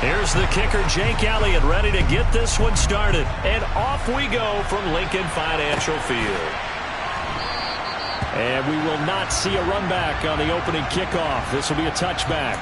Here's the kicker, Jake Elliott, ready to get this one started. And off we go from Lincoln Financial Field. And we will not see a run back on the opening kickoff. This will be a touchback.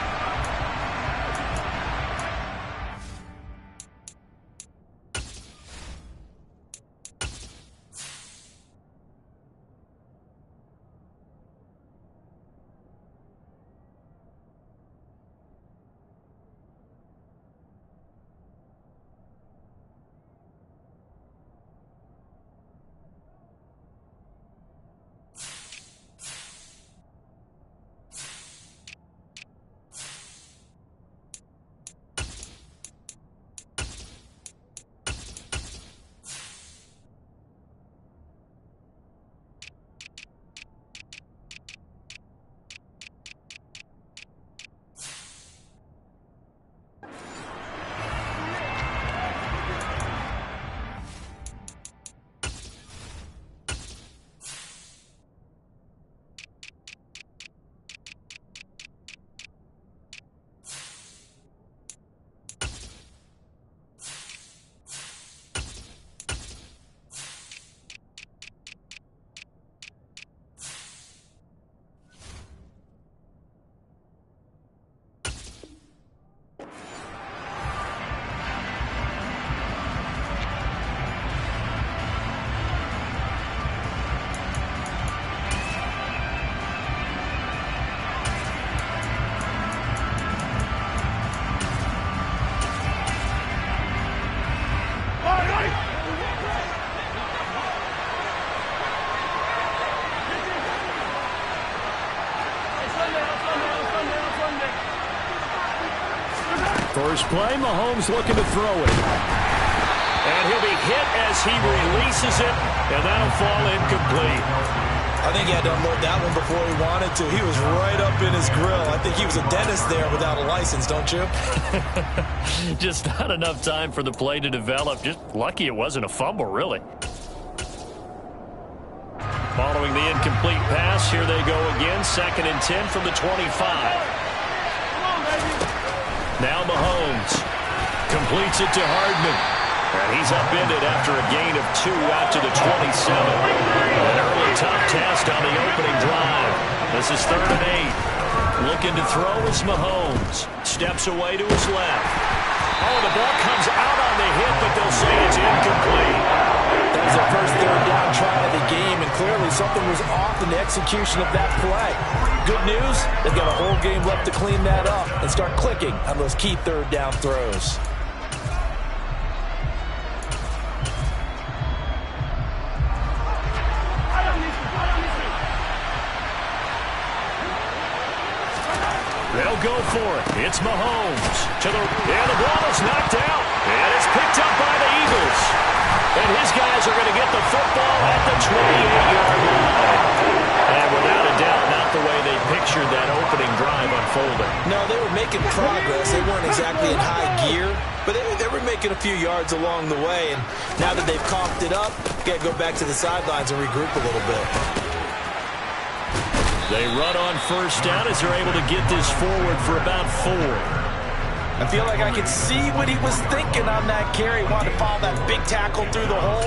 First play, Mahomes looking to throw it. And he'll be hit as he releases it, and that'll fall incomplete. I think he had to unload that one before he wanted to. He was right up in his grill. I think he was a dentist there without a license, don't you? Just not enough time for the play to develop. Just lucky it wasn't a fumble, really. Following the incomplete pass, here they go again. 2nd and 10 from the 25. Now Mahomes completes it to Hardman. And he's upended after a gain of 2 out to the 27. An early tough test on the opening drive. This is 3rd and 8. Looking to throw is Mahomes. Steps away to his left. Oh, the ball comes out on the hit, but they'll say it's incomplete. That was their first 3rd down try of the game, and clearly something was off in the execution of that play. Good news, they've got a whole game left to clean that up and start clicking on those key 3rd down throws. They'll go for it. It's Mahomes. And the ball is knocked out. And it's picked up by the Eagles. And his guys are going to get the football at the 28-yard line. And without a doubt, not the way they pictured that opening drive unfolding. No, they were making progress. They weren't exactly in high gear, but they were making a few yards along the way. And now that they've coughed it up, got to go back to the sidelines and regroup a little bit. They run on 1st down as they're able to get this forward for about 4. I feel like I could see what he was thinking on that carry. Wanted to follow that big tackle through the hole.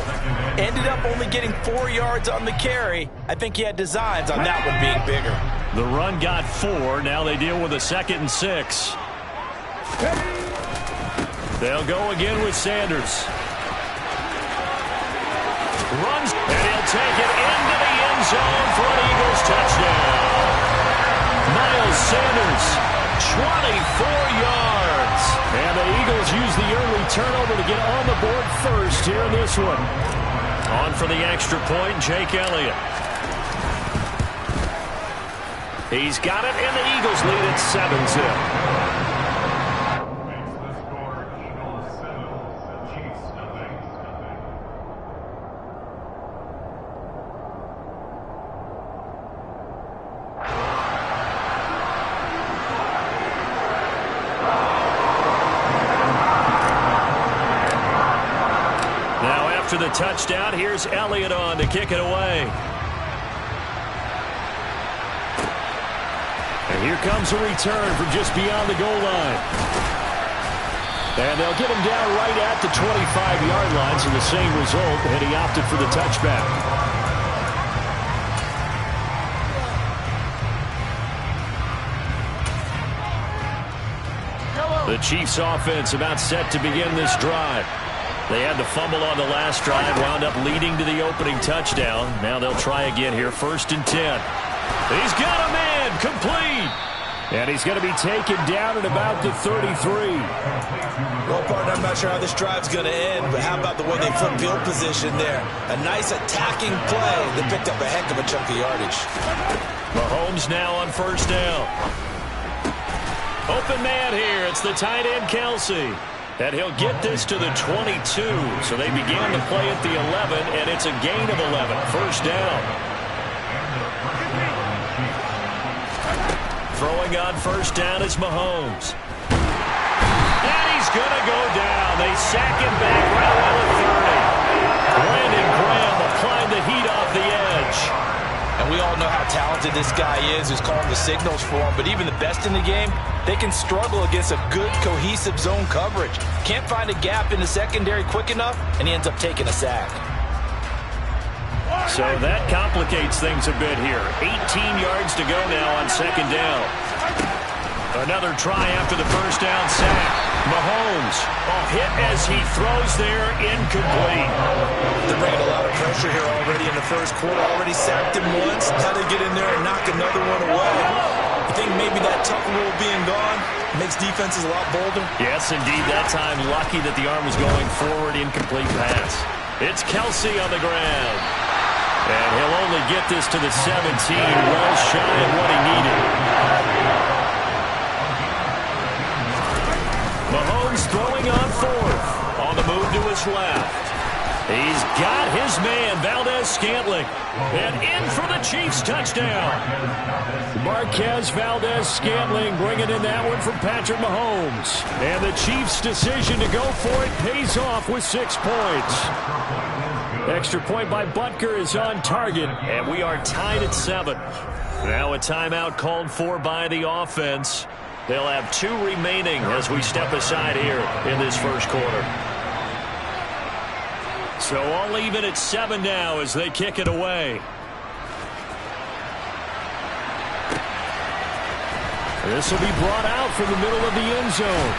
Ended up only getting 4 yards on the carry. I think he had designs on that one being bigger. The run got 4. Now they deal with a 2nd and 6. They'll go again with Sanders. Runs, and he'll take it into the end zone for an Eagles touchdown. Miles Sanders, 24 yards. And the Eagles use the early turnover to get on the board first here in this one. On for the extra point, Jake Elliott. He's got it, and the Eagles lead at 7-0. After the touchdown, here's Elliott on to kick it away. And here comes a return from just beyond the goal line. And they'll get him down right at the 25-yard line, so the same result, and he opted for the touchback. The Chiefs offense about set to begin this drive. They had the fumble on the last drive, wound up leading to the opening touchdown. Now they'll try again here, 1st and 10. He's got a man, complete. And he's going to be taken down at about the 33. Well, partner, I'm not sure how this drive's going to end, but how about the way they flip field position there? A nice attacking play that picked up a heck of a chunk of yardage. Mahomes now on 1st down. Open man here. It's the tight end, Kelsey. And he'll get this to the 22. So they began the play at the 11, and it's a gain of 11. 1st down. Throwing on 1st down is Mahomes. And he's going to go down. They sack him back right around the 30. Brandon Graham applied the heat off the edge. And we all know how talented this guy is who's calling the signals for him. But even the best in the game, they can struggle against a good, cohesive zone coverage. Can't find a gap in the secondary quick enough, and he ends up taking a sack. So that complicates things a bit here. 18 yards to go now on 2nd down. Another try after the 1st down sack. Mahomes, a hit as he throws there, incomplete. They're bringing a lot of pressure here already in the 1st quarter. Already sacked him once. Had to get in there and knock another one away. I think maybe that tuck rule being gone makes defenses a lot bolder. Yes, indeed. That time, lucky that the arm was going forward, incomplete pass. It's Kelsey on the ground. And he'll only get this to the 17, well shy of what he needed. Mahomes throwing on 4th. On the move to his left. He's got his man, Valdez-Scantling. And in for the Chiefs touchdown. Marquez Valdez-Scantling bringing in that one from Patrick Mahomes. And the Chiefs' decision to go for it pays off with 6 points. Extra point by Butker is on target, and we are tied at 7. Now a timeout called for by the offense. They'll have 2 remaining as we step aside here in this 1st quarter. So all even at 7 now as they kick it away. This will be brought out from the middle of the end zone.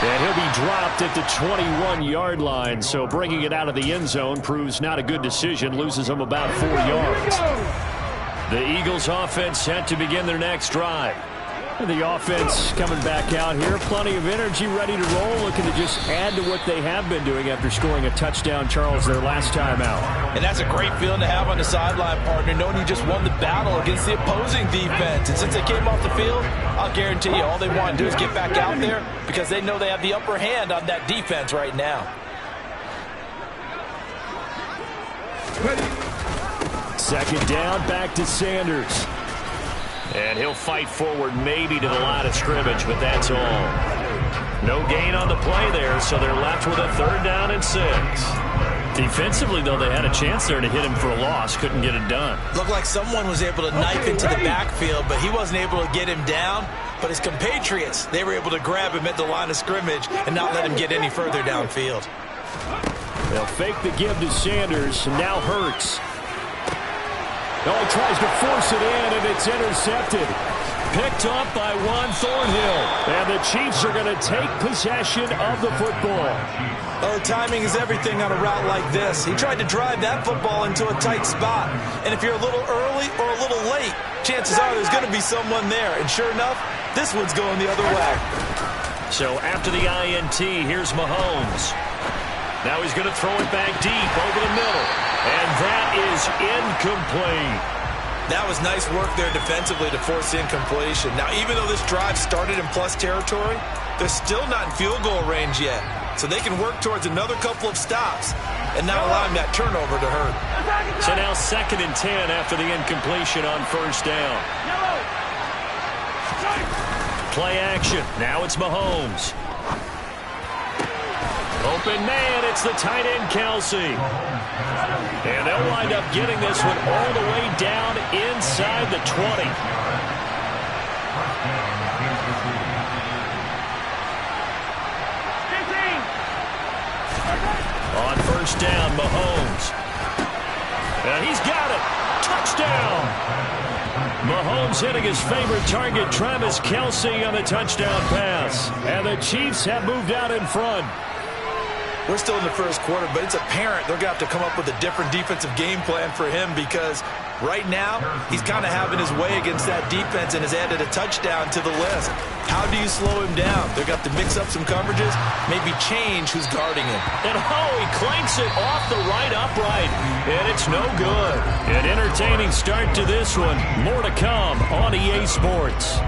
And he'll be dropped at the 21-yard line, so bringing it out of the end zone proves not a good decision, loses them about 4 yards. The Eagles offense set to begin their next drive. And the offense coming back out here, plenty of energy, ready to roll, looking to just add to what they have been doing after scoring a touchdown, Charles, their last time out. And that's a great feeling to have on the sideline, partner, knowing you just won the battle against the opposing defense. And since they came off the field, I'll guarantee you all they want to do is get back out there because they know they have the upper hand on that defense right now. Ready. 2nd down, back to Sanders. And he'll fight forward maybe to the line of scrimmage, but that's all. No gain on the play there, so they're left with a 3rd down and 6. Defensively, though, they had a chance there to hit him for a loss. Couldn't get it done. Looked like someone was able to knife into the backfield, but he wasn't able to get him down. But his compatriots, they were able to grab him at the line of scrimmage and not let him get any further downfield. They'll fake the give to Sanders, and now Hurts. Oh, he tries to force it in, and it's intercepted. Picked up by Juan Thornhill. And the Chiefs are going to take possession of the football. Oh, timing is everything on a route like this. He tried to drive that football into a tight spot. And if you're a little early or a little late, chances are there's going to be someone there. And sure enough, this one's going the other way. So after the INT, here's Mahomes. Now he's going to throw it back deep over the middle. And that is incomplete. That was nice work there defensively to force incompletion. Now, even though this drive started in plus territory, they're still not in field goal range yet. So they can work towards another couple of stops and not allowing that turnover to hurt. So now 2nd and 10 after the incompletion on 1st down. Play action. Now it's Mahomes. Open man, it's the tight end, Kelsey. And they'll wind up getting this one all the way down inside the 20. first down, Mahomes. And he's got it. Touchdown. Mahomes hitting his favorite target, Travis Kelce, on the touchdown pass. And the Chiefs have moved out in front. We're still in the first quarter, but it's apparent they're going to have to come up with a different defensive game plan for him because right now he's kind of having his way against that defense and has added a touchdown to the list. How do you slow him down? They're going to have to mix up some coverages, maybe change who's guarding him. And he clanks it off the right upright, and it's no good. An entertaining start to this one. More to come on EA Sports.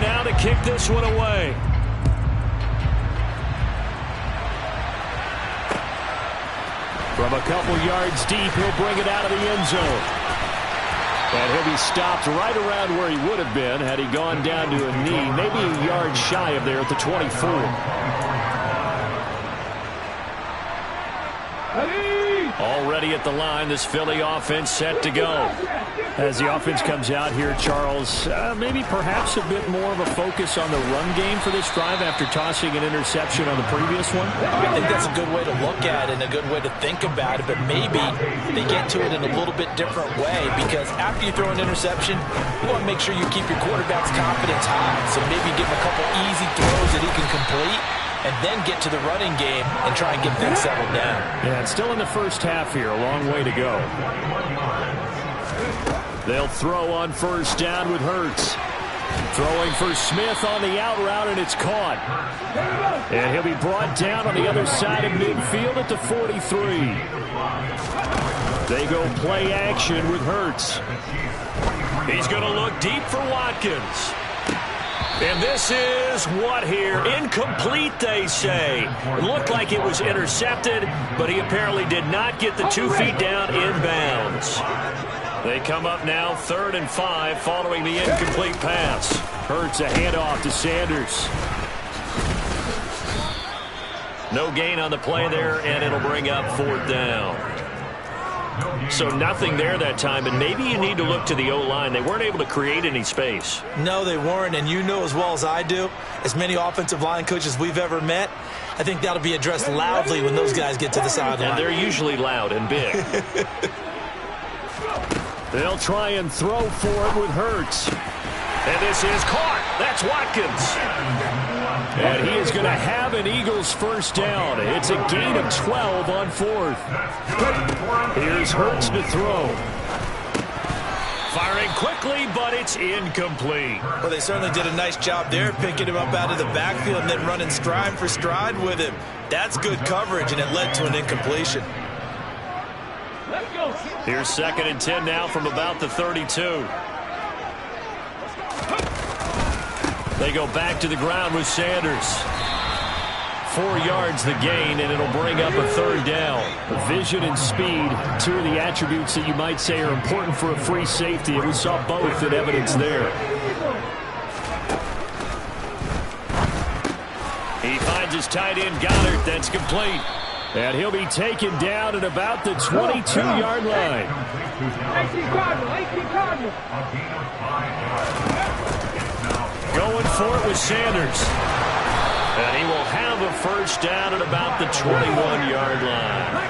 Now to kick this one away. From a couple yards deep, he'll bring it out of the end zone. And he'll be stopped right around where he would have been had he gone down to a knee, maybe a yard shy of there at the 24. Already at the line, this Philly offense set to go. As the offense comes out here, Charles, maybe perhaps a bit more of a focus on the run game for this drive after tossing an interception on the previous one? I think that's a good way to look at it and a good way to think about it, but maybe they get to it in a little bit different way because after you throw an interception, you want to make sure you keep your quarterback's confidence high. So maybe give him a couple easy throws that he can complete and then get to the running game and try and get things settled down. Yeah, it's still in the first half here. A long way to go. They'll throw on first down with Hurts. Throwing for Smith on the out route, and it's caught. And he'll be brought down on the other side of midfield at the 43. They go play action with Hurts. He's going to look deep for Watkins. And this is what here? Incomplete, they say. It looked like it was intercepted, but he apparently did not get the 2 feet down inbounds. They come up now 3rd and 5 following the incomplete pass. Hurts a handoff to Sanders. No gain on the play there, and it'll bring up 4th down. So nothing there that time, and maybe you need to look to the O-line. They weren't able to create any space. No, they weren't, and you know as well as I do, as many offensive line coaches we've ever met, I think that'll be addressed loudly when those guys get to the sideline. And they're usually loud and big. They'll try and throw for it with Hurts. And this is caught. That's Watkins. And he is going to have an Eagles first down. It's a gain of 12 on 4th. Here's Hurts to throw. Firing quickly, but it's incomplete. Well, they certainly did a nice job there, picking him up out of the backfield and then running stride for stride with him. That's good coverage, and it led to an incompletion. Here's 2nd and 10 now from about the 32. They go back to the ground with Sanders. 4 yards the gain, and it'll bring up a 3rd down. Vision and speed, 2 of the attributes that you might say are important for a free safety, and we saw both in evidence there. He finds his tight end, Goddard. That's complete. And he'll be taken down at about the 22-yard line. Going for it with Sanders. And he will have a first down at about the 21-yard line.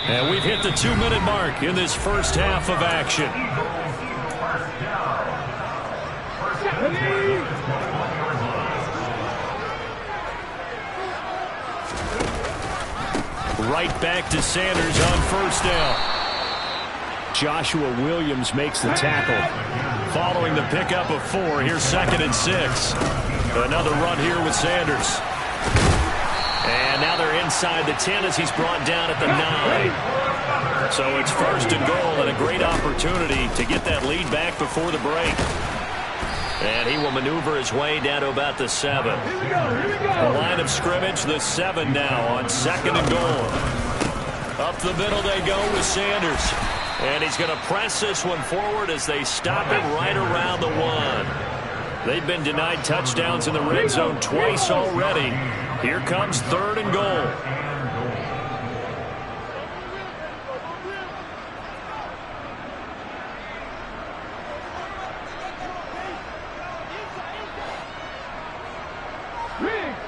And we've hit the 2-minute mark in this first half of action. Right back to Sanders on first down. Joshua Williams makes the tackle. Following the pickup of 4, here's 2nd and 6. Another run here with Sanders. And now they're inside the 10 as he's brought down at the 9. So it's 1st and goal and a great opportunity to get that lead back before the break. And he will maneuver his way down to about the 7. The line of scrimmage, the 7 now on 2nd and goal. Up the middle they go with Sanders. And he's going to press this one forward as they stop him right around the 1. They've been denied touchdowns in the red zone twice already. Here comes 3rd and goal.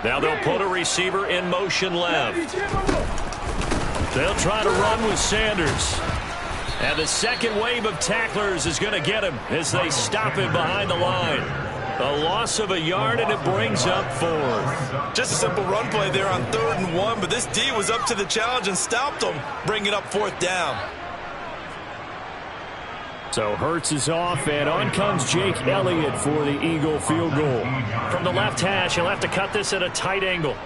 Now they'll put a receiver in motion left. They'll try to run with Sanders. And the second wave of tacklers is going to get him as they stop him behind the line. A loss of a yard, and it brings up 4th. Just a simple run play there on 3rd and 1, but this D was up to the challenge and stopped him, bringing up 4th down. So Hurts is off, and on comes Jake Elliott for the Eagle field goal. From the left hash, he'll have to cut this at a tight angle.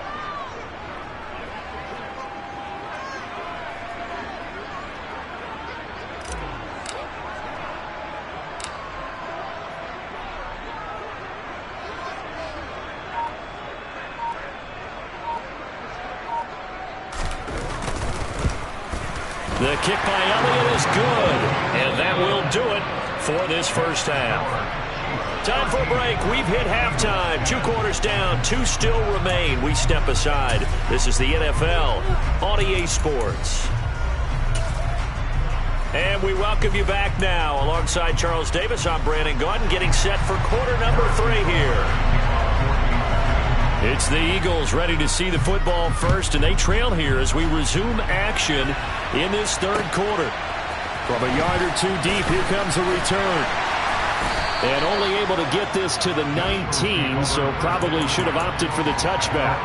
The kick by Elliott is good, and that will do it for this first half. Time for a break. We've hit halftime. 2 quarters down, 2 still remain. We step aside. This is the NFL on EA Sports. And we welcome you back now. Alongside Charles Davis, I'm Brandon Gaudin, getting set for quarter number 3 here. It's the Eagles ready to see the football first, and they trail here as we resume action in this 3rd quarter. From a yard or 2 deep, here comes a return. And only able to get this to the 19, so probably should have opted for the touchback.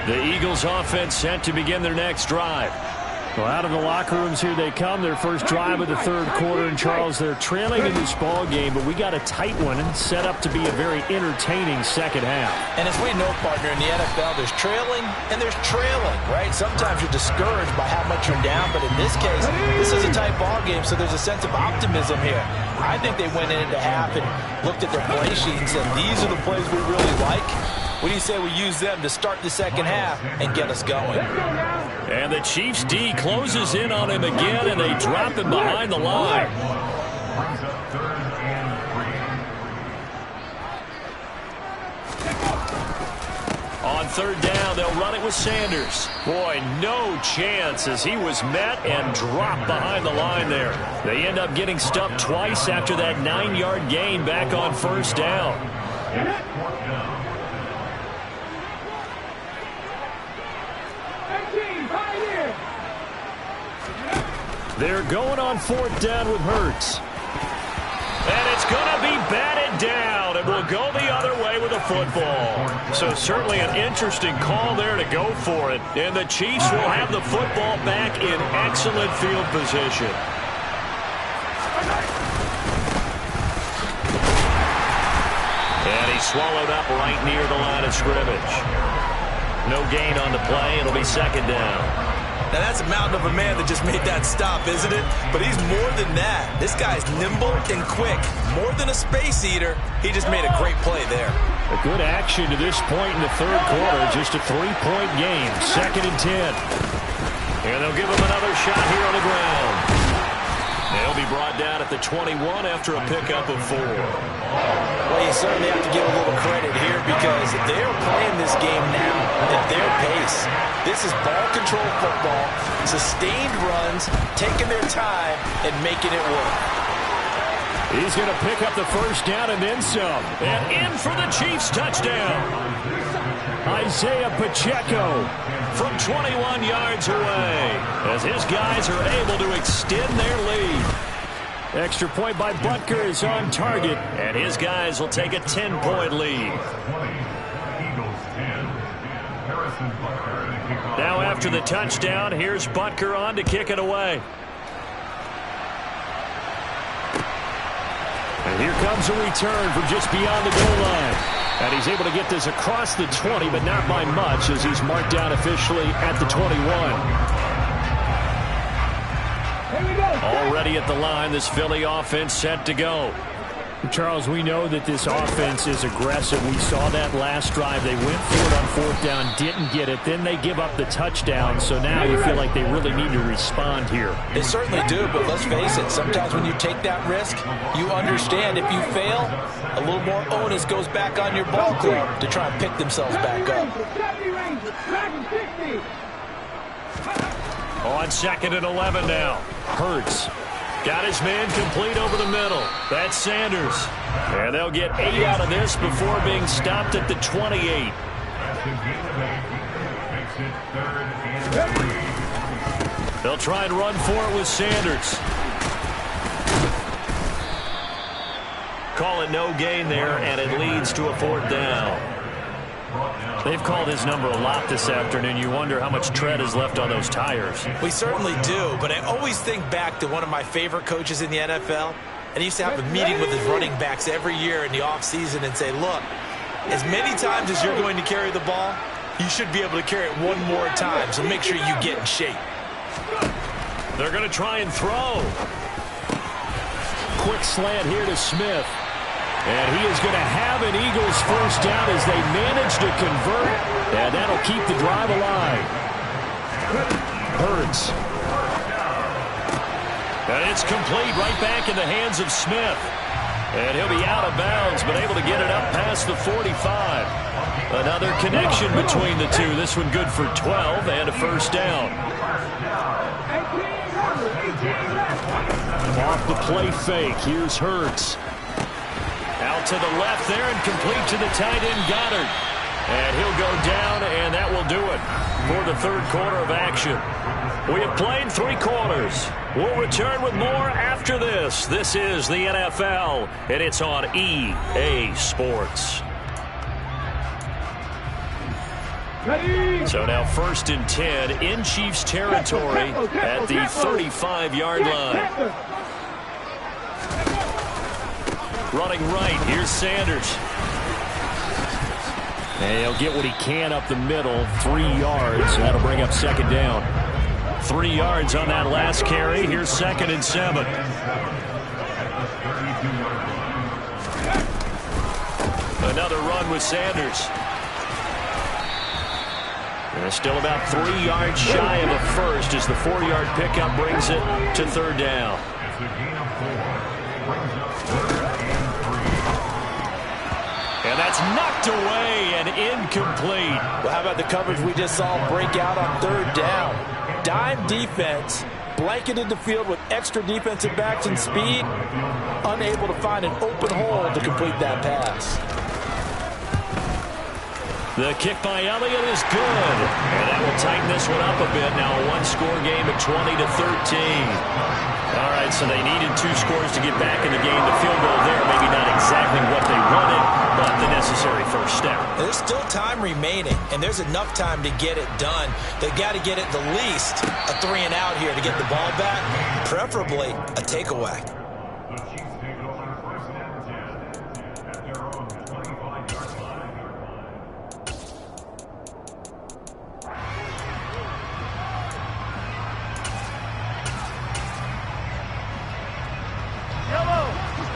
The Eagles offense set to begin their next drive. Well, out of the locker rooms here they come. Their first drive of the 3rd quarter. And, Charles, they're trailing in this ball game, but we got a tight one and set up to be a very entertaining second half. And as we know, partner, in the NFL, there's trailing and there's trailing, right? Sometimes you're discouraged by how much you're down, but in this case, this is a tight ball game, so there's a sense of optimism here. I think they went into half and looked at their play sheet and said, these are the plays we really like. What do you say we use them to start the second half and get us going? And the Chiefs D closes in on him again, and they drop him behind the line. On 3rd down, they'll run it with Sanders. Boy, no chance as he was met and dropped behind the line there. They end up getting stuffed twice after that 9-yard gain back on 1st down. They're going on 4th down with Hurts. And it's going to be batted down, and will go the other way with the football. So certainly an interesting call there to go for it. And the Chiefs will have the football back in excellent field position. And he's swallowed up right near the line of scrimmage. No gain on the play. It'll be 2nd down. Now, that's a mountain of a man that just made that stop, isn't it? But he's more than that. This guy's nimble and quick. More than a space eater, he just made a great play there. A good action to this point in the 3rd quarter. Just a 3-point game. 2nd and 10. And they'll give him another shot here on the ground. They'll be brought down at the 21 after a pickup of 4. Well, you certainly have to give a little credit here because they're playing this game now at their pace. This is ball control football, sustained runs, taking their time and making it work. He's going to pick up the 1st down and then some. And in for the Chiefs touchdown. Isaiah Pacheco from 21 yards away as his guys are able to extend their lead. Extra point by Butker is on target, and his guys will take a 10-point lead. Now after the touchdown, here's Butker on to kick it away. And here comes a return from just beyond the goal line. And he's able to get this across the 20, but not by much as he's marked down officially at the 21. Already at the line, this Philly offense set to go. Charles, we know that this offense is aggressive. We saw that last drive. They went for it on 4th down, didn't get it. Then they give up the touchdown. So now you feel like they really need to respond here. They certainly do, but let's face it. Sometimes when you take that risk, you understand if you fail, a little more onus goes back on your ball club to try and pick themselves back up. On 2nd and 11 now. Hurts got his man complete over the middle. That's Sanders. And they'll get 8 out of this before being stopped at the 28. They'll try and run for it with Sanders. Call it no gain there, and it leads to a 4th down. They've called his number a lot this afternoon. You wonder how much tread is left on those tires. We certainly do, but I always think back to one of my favorite coaches in the NFL, and he used to have a meeting with his running backs every year in the offseason and say, look, as many times as you're going to carry the ball, you should be able to carry it one more time, so make sure you get in shape. They're going to try and throw. Quick slant here to Smith. And he is going to have an Eagles first down as they manage to convert. And that'll keep the drive alive. Hurts. And it's complete right back in the hands of Smith. And he'll be out of bounds, but able to get it up past the 45. Another connection between the two. This one good for 12 and a first down. Off the play fake. Here's Hurts. Out to the left there and complete to the tight end Goddard. And he'll go down, and that will do it for the 3rd quarter of action. We have played 3 quarters. We'll return with more after this. This is the NFL, and it's on EA Sports. So now 1st and 10 in Chiefs territory at the 35-yard line. Running right, here's Sanders. And he'll get what he can up the middle, 3 yards. That'll bring up 2nd down. 3 yards on that last carry. Here's 2nd and 7. Another run with Sanders. And still about 3 yards shy of a first as the 4-yard pickup brings it to 3rd down. And that's knocked away and incomplete. Well, how about the coverage we just saw break out on 3rd down? Dime defense, blanketed the field with extra defensive backs and speed, unable to find an open hole to complete that pass. The kick by Elliott is good. And that will tighten this one up a bit. Now a 1-score game at 20-13. All right, so they needed 2 scores to get back in the game. The field goal there, maybe not exactly what they wanted, but the necessary first step. There's still time remaining, and there's enough time to get it done. They've got to get at the least a 3 and out here to get the ball back, preferably a takeaway.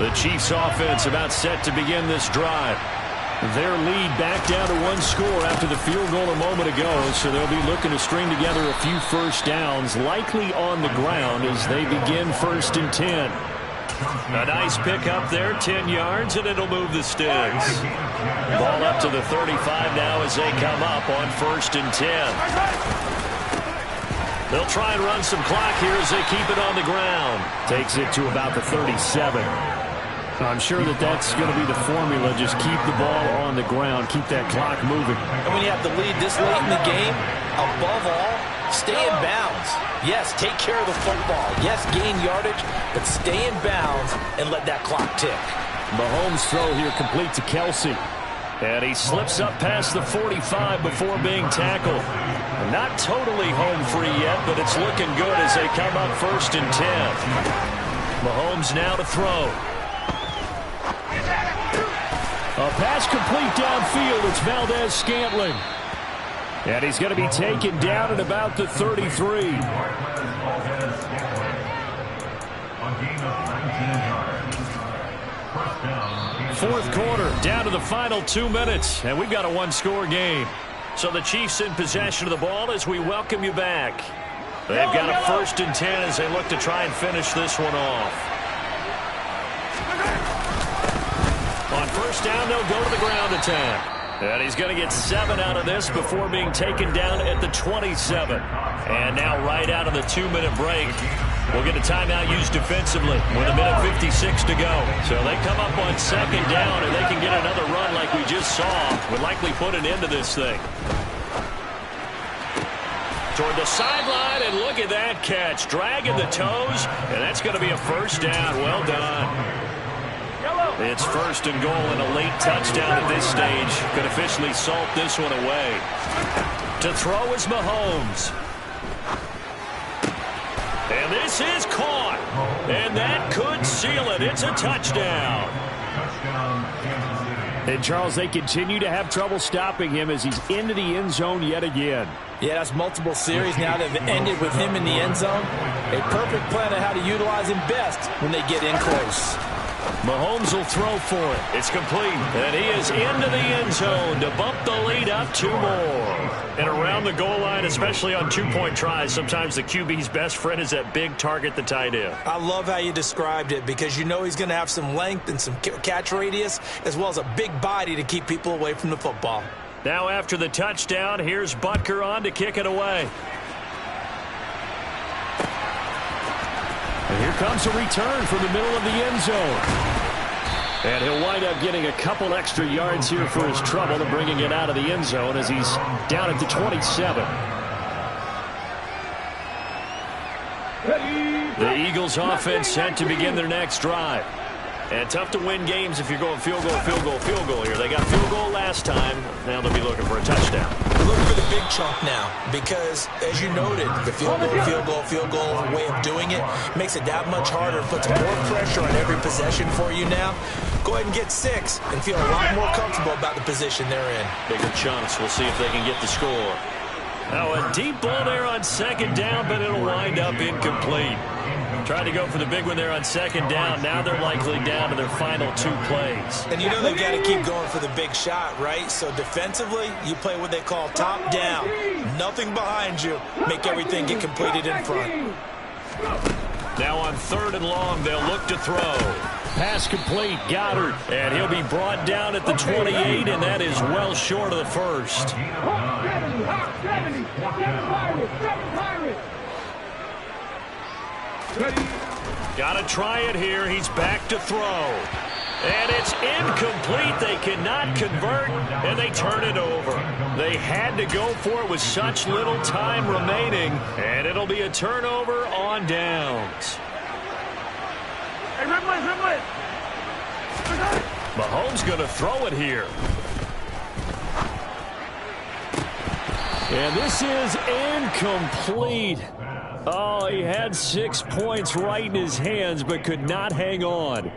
The Chiefs offense about set to begin this drive. Their lead back down to 1 score after the field goal a moment ago, so they'll be looking to string together a few first downs, likely on the ground as they begin 1st and 10. A nice pick up there, 10 yards, and it'll move the sticks. Ball up to the 35 now as they come up on 1st and 10. They'll try and run some clock here as they keep it on the ground. Takes it to about the 37. I'm sure that's going to be the formula. Just keep the ball on the ground. Keep that clock moving. And when you have the lead this late in the game, above all, stay in bounds. Yes, take care of the football. Yes, gain yardage, but stay in bounds and let that clock tick. Mahomes' throw here complete to Kelsey. And he slips up past the 45 before being tackled. Not totally home free yet, but it's looking good as they come up 1st and 10. Mahomes now to throw. A pass complete downfield. It's Valdez-Scantling. And he's going to be taken down at about the 33. 4th quarter, down to the final 2 minutes, and we've got a 1-score game. So the Chiefs in possession of the ball as we welcome you back. They've got a 1st and 10 as they look to try and finish this one off. On 1st down, they'll go to the ground attack. And he's going to get 7 out of this before being taken down at the 27. And now right out of the 2-minute break, will get a timeout used defensively with a minute 56 to go. So they come up on second down, and they can get another run like we just saw. Would likely put an end to this thing. Toward the sideline, and look at that catch. Dragging the toes, and that's going to be a first down. Well done. It's first and goal and a late touchdown at this stage. Could officially salt this one away. To throw is Mahomes. And this is caught. And that could seal it. It's a touchdown. And, Charles, they continue to have trouble stopping him as he's into the end zone yet again. Yeah, that's multiple series now that have ended with him in the end zone. A perfect plan on how to utilize him best when they get in close. Mahomes will throw for it. It's complete. And he is into the end zone to bump the lead up 2 more. And around the goal line, especially on 2-point tries, sometimes the QB's best friend is that big target, the tight end. I love how you described it because you know he's going to have some length and some catch radius as well as a big body to keep people away from the football. Now after the touchdown, here's Butker on to kick it away. And here comes a return from the middle of the end zone. And he'll wind up getting a couple extra yards here for his trouble and bringing it out of the end zone as he's down at the 27. The Eagles offense set to begin their next drive. And tough to win games if you're going field goal, field goal, field goal here. They got field goal last time. Now they'll be looking for a touchdown. Looking for the big chunk now because, as you noted, the field goal way of doing it makes it that much harder, puts more pressure on every possession for you now. Go ahead and get 6 and feel a lot more comfortable about the position they're in. Bigger chunks. We'll see if they can get the score. Now a deep ball there on second down, but it'll wind up incomplete. Tried to go for the big one there on second down. Now they're likely down to their final 2 plays. And you know they've got to keep going for the big shot, right? So defensively, you play what they call top down. Nothing behind you. Make everything get completed in front. Now on 3rd and long, they'll look to throw. Pass complete, Goddard. And he'll be brought down at the 28, and that is well short of the first. Got to try it here. He's back to throw. And it's incomplete. They cannot convert, and they turn it over. They had to go for it with such little time remaining, and it'll be a turnover on downs. Mahomes going to throw it here. And this is incomplete. Oh, he had 6 points right in his hands, but could not hang on.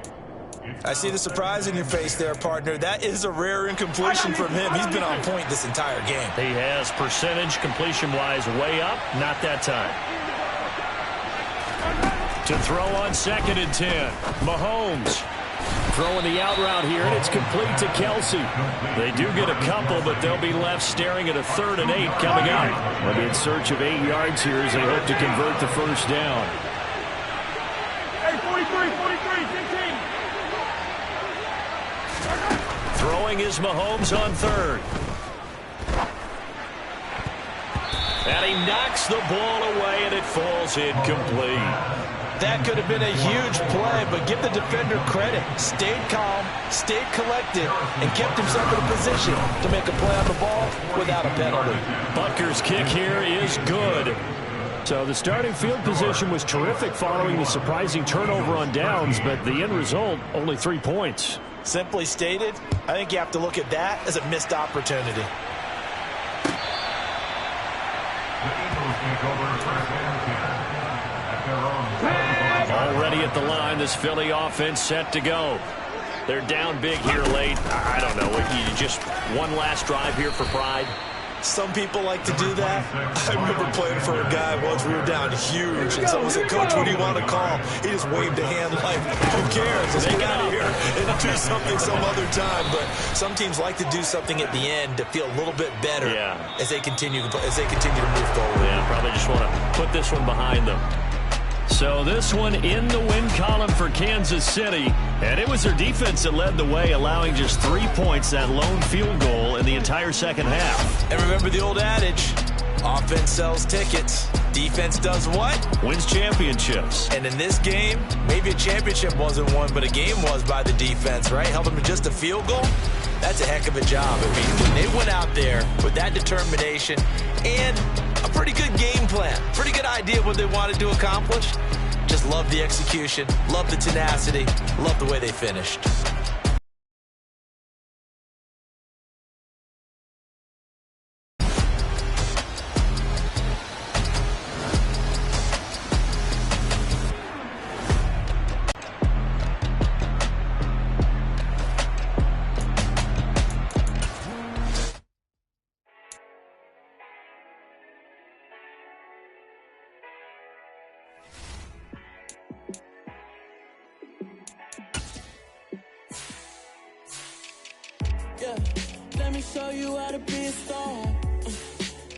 I see the surprise in your face there, partner. That is a rare incompletion from him. He's been on point this entire game. He has percentage completion-wise way up. Not that time. To throw on 2nd and 10. Mahomes. Throwing the out route here, and it's complete to Kelsey. They do get a couple, but they'll be left staring at a 3rd and 8 coming up. They'll be in search of 8 yards here as they hope to convert the first down. Hey, 43, 15. Throwing is Mahomes on 3rd. And he knocks the ball away, and it falls incomplete. That could have been a huge play, but give the defender credit. Stayed calm, stayed collected, and kept himself in a position to make a play on the ball without a penalty. Butker's kick here is good. So the starting field position was terrific following the surprising turnover on downs, but the end result, only 3 points. Simply stated, I think you have to look at that as a missed opportunity. Already at the line, this Philly offense set to go. They're down big here late. I don't know. You just one last drive here for pride. Some people like to do that. I remember playing for a guy once. We were down huge, and someone said, "Coach, what do you want to call?" He just waved a hand like, "Who cares? Let's get out of here and do something some other time." But some teams like to do something at the end to feel a little bit better as they continue to move forward. Yeah, probably just want to put this one behind them. So this one in the win column for Kansas City, and it was their defense that led the way, allowing just 3 points, that lone field goal in the entire second half. And remember the old adage, offense sells tickets. Defense does what? Wins championships. And in this game, maybe a championship wasn't won, but a game was by the defense, right? Held them to just a field goal. That's a heck of a job. I mean, when they went out there with that determination and a pretty good game plan, pretty good idea what they wanted to accomplish, just love the execution, love the tenacity, love the way they finished. Yeah, let me show you how to be a star.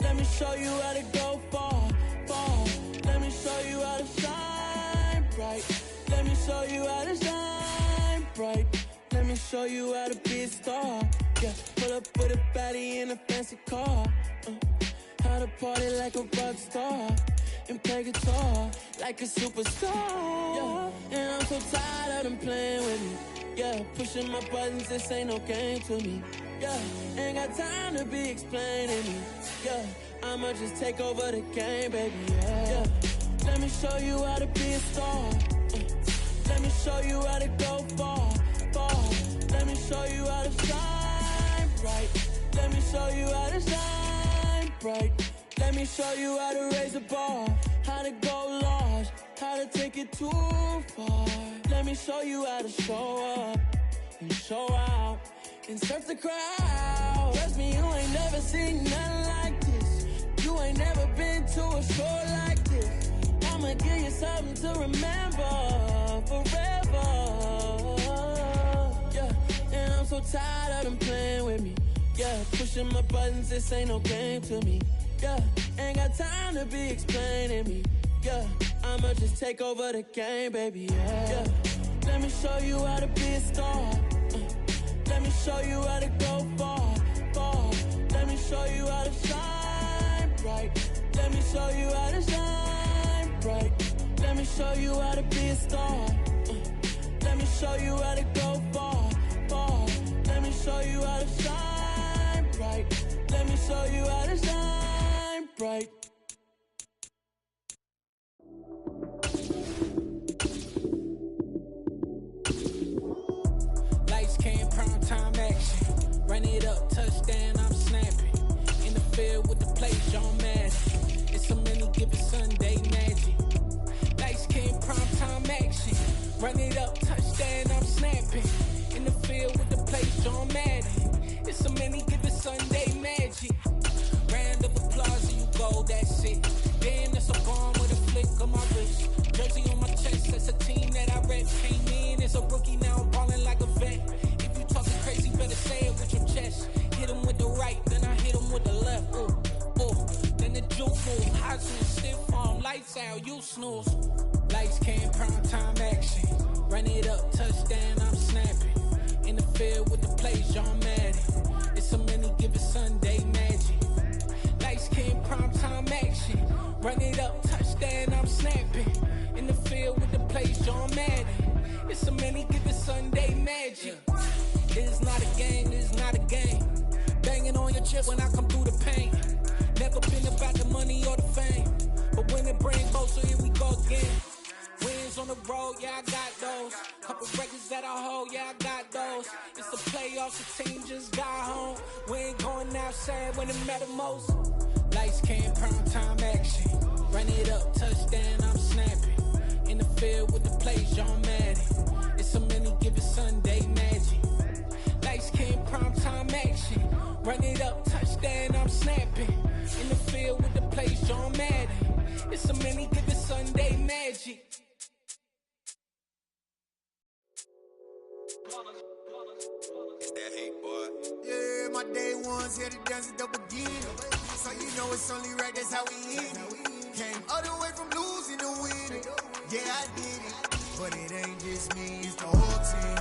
Let me show you how to go far, far. Let me show you how to shine bright. Let me show you how to shine bright. Let me show you how to be a star. Yeah, pull up with a baddie in a fancy car. How to party like a rock star and play guitar like a superstar. Yeah, and I'm so tired of them playing with me. Yeah, pushing my buttons, this ain't no game to me. Yeah, ain't got time to be explaining me. Yeah, I'ma just take over the game, baby. Yeah, let me show you how to be a star. Let me show you how to go far, far. Let me show you how to shine bright. Let me show you how to shine bright. Let me show you how to raise a bar, how to go large, how to take it too far. Let me show you how to show up and show out and surf the crowd. Trust me, you ain't never seen nothing like this. You ain't never been to a show like this. I'ma give you something to remember forever. Yeah, and I'm so tired of them playing with me. Yeah, pushing my buttons, this ain't no game to me. Yeah, ain't got time to be explaining me. Yeah, I'ma just take over the game, baby. Yeah, let me show you how to be a star. Let me show you how to go far, far. Let me show you how to shine bright. Let me show you how to shine bright. Let me show you how to be a star. Let me show you how to go far, far. Let me show you how to shine bright. Let me show you how to shine bright. Lights came, prime time action. Run it up, touchdown, I'm snapping. In the field with the play, John Madden. It's a many given Sunday magic. Lights came, prime time action. Run it up, touchdown, I'm snapping. In the field with the play, John Madden. It's a many given Sunday magic. Round of applause, and you go, that's it. Damn, that's a bomb with a flick of my wrist. Jersey on my chest, that's a team that I rep. Came in as a rookie, now I'm ballin' like a vet. If you talking crazy, better say it with your chest. Hit him with the right, then I hit him with the left. Ooh, ooh. Then the juke move, high swing, stiff arm, lights out, you snooze. Lights came, prime time action. Run it up, touchdown, I'm snapping. In the field with the plays, John Madden. It's a many given Sunday magic. Lights came, prime time action. Run it up, touchdown, I'm snapping. In the field with the plays, John Madden. It's a many given Sunday magic. It is not a game, it is not a game. Banging on your chest when I come through the pain. Never been about the money or the fame. But when it brings both, so here we go again. Wins on the road, yeah, I got those. Couple records that I hold, yeah, I got those. It's the playoffs, the team just got home. We ain't going outside when it matter most. Lights came, prime time action. Run it up, touchdown, I'm snapping. In the field with the plays, John Madden. It's a many given Sunday magic. Lights came, prime time action. Run it up, touchdown, I'm snapping. In the field with the plays, John Madden. It's a many given Sunday magic. It's that hate, boy. Yeah, my day ones here to dance it up again. So you know it's only right, that's how we eat it. Came all the way from losing to winning. Yeah, I did it. But it ain't just me, it's the whole team.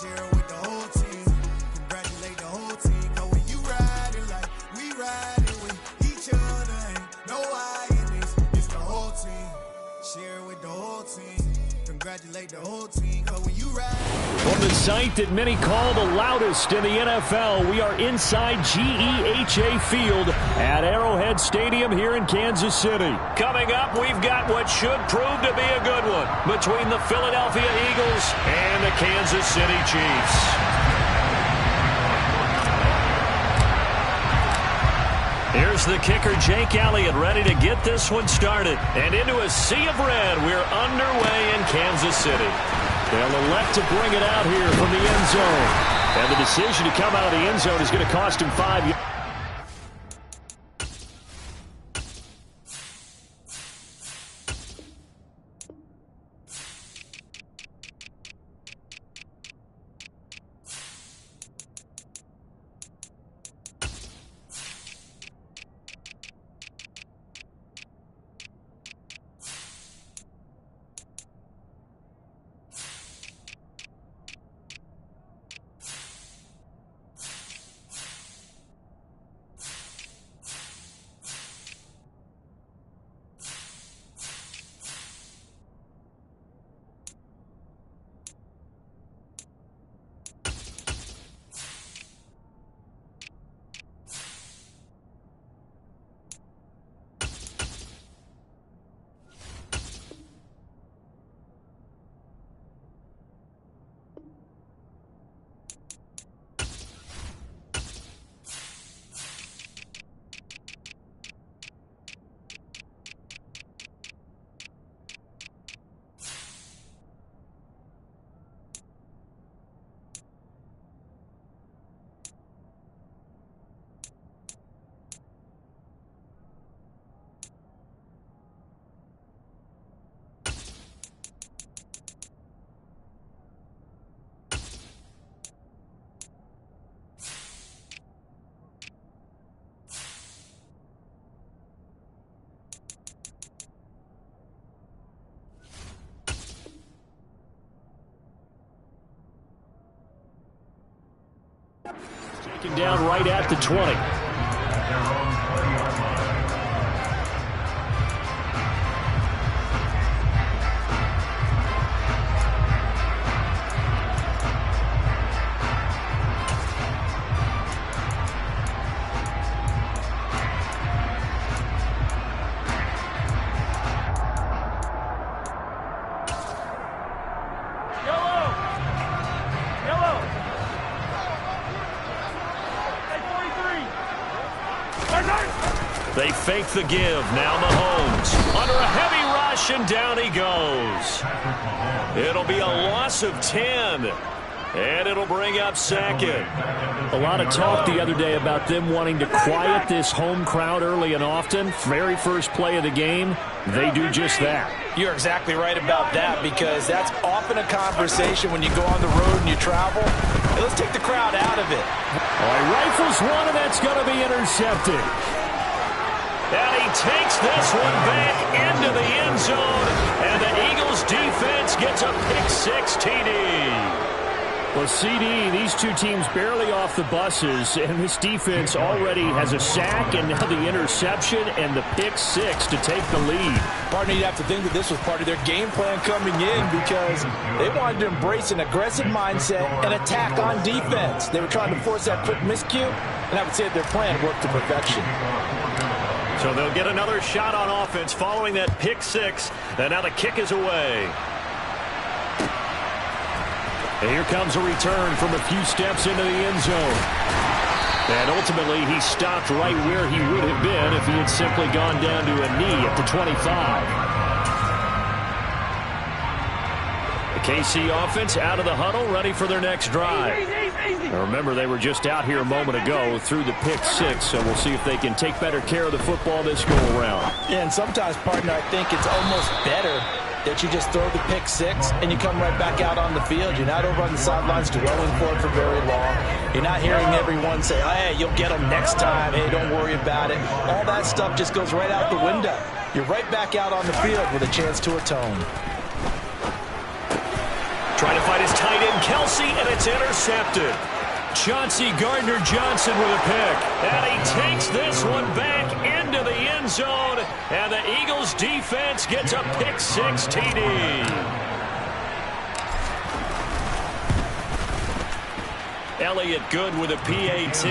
Share with the whole team. Congratulate the whole team. Cause when you riding like we riding with each other, ain't no I in this. It's no team, 'cause when you ride. From the site that many call the loudest in the NFL, we are inside GEHA Field at Arrowhead Stadium here in Kansas City. Coming up, we've got what should prove to be a good one between the Philadelphia Eagles and the Kansas City Chiefs. Here's the kicker, Jake Elliott, ready to get this one started. And into a sea of red, we're underway in Kansas City. They'll elect to bring it out here from the end zone. And the decision to come out of the end zone is going to cost him 5 yards. Taken down right at the 20. They fake the give. Now Mahomes under a heavy rush, and down he goes. It'll be a loss of 10, and it'll bring up second. A lot of talk the other day about them wanting to quiet this home crowd early and often. Very first play of the game, they do just that. You're exactly right about that, because that's often a conversation when you go on the road and you travel. Hey, let's take the crowd out of it. All right, rifles one, and that's going to be intercepted. And he takes this one back into the end zone, and the Eagles defense gets a pick-6 TD. Well, CD, these two teams barely off the buses, and this defense already has a sack and now the interception and the pick-6 to take the lead. Partner, you'd have to think that this was part of their game plan coming in, because they wanted to embrace an aggressive mindset and attack on defense. They were trying to force that quick miscue, and I would say that their plan worked to perfection. So they'll get another shot on offense following that pick-6, and now the kick is away. And here comes a return from a few steps into the end zone. And ultimately, he stopped right where he would have been if he had simply gone down to a knee at the 25. The KC offense out of the huddle, ready for their next drive. Now remember, they were just out here a moment ago through the pick-6, so we'll see if they can take better care of the football this go-around. Yeah, and sometimes, partner, I think it's almost better that you just throw the pick-6 and you come right back out on the field. You're not over on the sidelines dwelling for it for very long. You're not hearing everyone say, oh, hey, you'll get them next time. Hey, don't worry about it. All that stuff just goes right out the window. You're right back out on the field with a chance to atone. Trying to find his tight end, Kelsey, and it's intercepted. Chauncey Gardner-Johnson with a pick. And he takes this one back into the end zone. And the Eagles defense gets a pick-6 TD. Elliott good with a PAT,